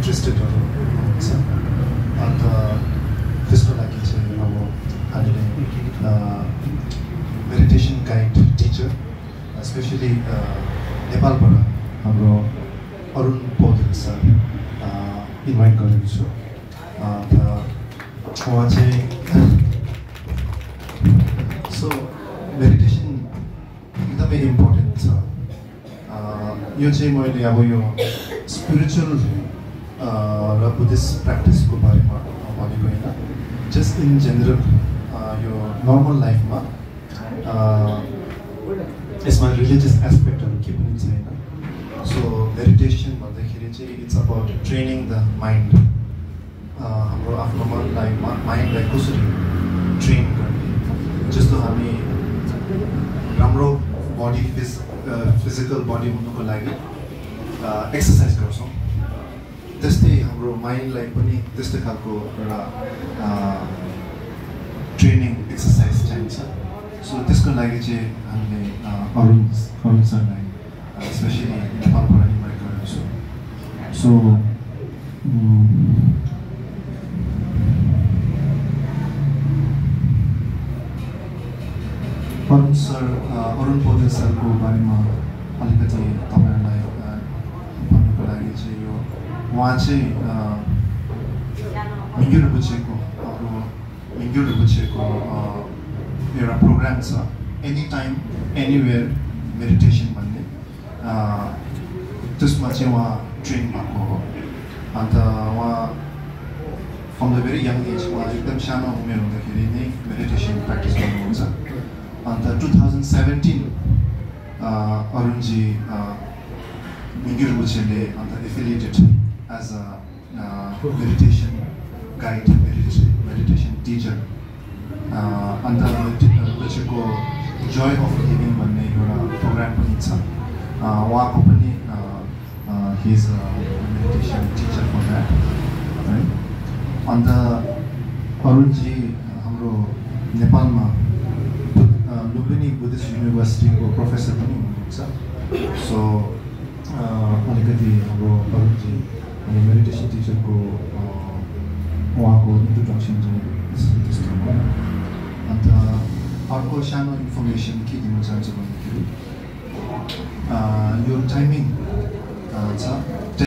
इन्ट्रेस्टेडहरू हुनुहुन्छ अन्त त्यसको लागि चाहिँ अब हामीले मेडिटेसन गाइड टिचर स्पेसली नेपालबाट हाम्रो अरुण पौडेल सर इन्भाइट गरेको छु अन्त उहाँ चाहिँ सो मेडिटेसन एकदमै इम्पोर्टेन्ट छ यो चाहिँ मैले अब यो स्पिरिचुअल र बुद्धिस्ट प्र्याक्टिसको बारेमा भनेको होइन जस्ट इन जेनरल यो नर्मल लाइफमा यसमा रिलिजियस एस्पेक्टहरू के पनि छैन सो मेडिटेसन भन्दाखेरि चाहिँ it's about training the mind हाम्रो आफ्नो मनलाई माइन्डलाई कसरी ट्रेन गर्ने जस्तो हामी राम्रो बडी फिजिकल बडी हुनुको लागि एक्सर्साइज गर्छौँ त्यस्तै हाम्रो माइन्डलाई पनि त्यस्तै खालको एउटा ट्रेनिङ एक्सर्साइज चाहिन्छ सो त्यसको लागि चाहिँ हामीले अरुण सरलाई स्पेसली नेपालबाट इन्भाइट गरेको छु सो अरुण पौडेल सरको बारेमा अलिकति तपाईँहरूलाई भन्नुको लागि चाहिँ यो उहाँ चाहिँ मिङ्ग्यू रिम्पोछेको हाम्रो मिङ्ग्यू रिम्पोछेको एउटा प्रोग्राम छ एनी टाइम एनिवेयर मेडिटेसन भन्ने त्यसमा चाहिँ उहाँ ट्रेन भएको हो अन्त उहाँ from the very young as उहाँ एकदम सानो उमेर हुँदाखेरि नै मेडिटेसन प्र्याक्टिस गर्नुहुन्छ अन्त 2017 अरुणजी मिङ्ग्यू रिम्पोछेले अन्त affiliated as a meditation guide meditation teacher अन्त रिम्पोछेको जोय अफ लिभिङ भन्ने एउटा प्रोग्राम पनि छ उहाँको पनि he is a meditation teacher for that है अन्त अरुणजी हाम्रो नेपालमा लुम्बिनी बुद्धिस्ट युनिभर्सिटीको प्रोफेसर पनि हुनुहुन्छ सो अलिकति हाम्रो अरुणजी हाम्रो मेडिटेसन टिचरको उहाँको इन्ट्रोडक्सन चाहिँ त्यस्तो हो अन्त अर्को सानो इन्फर्मेसन के दिन चाहन्छु भन्दाखेरि यो टाइमिङ छ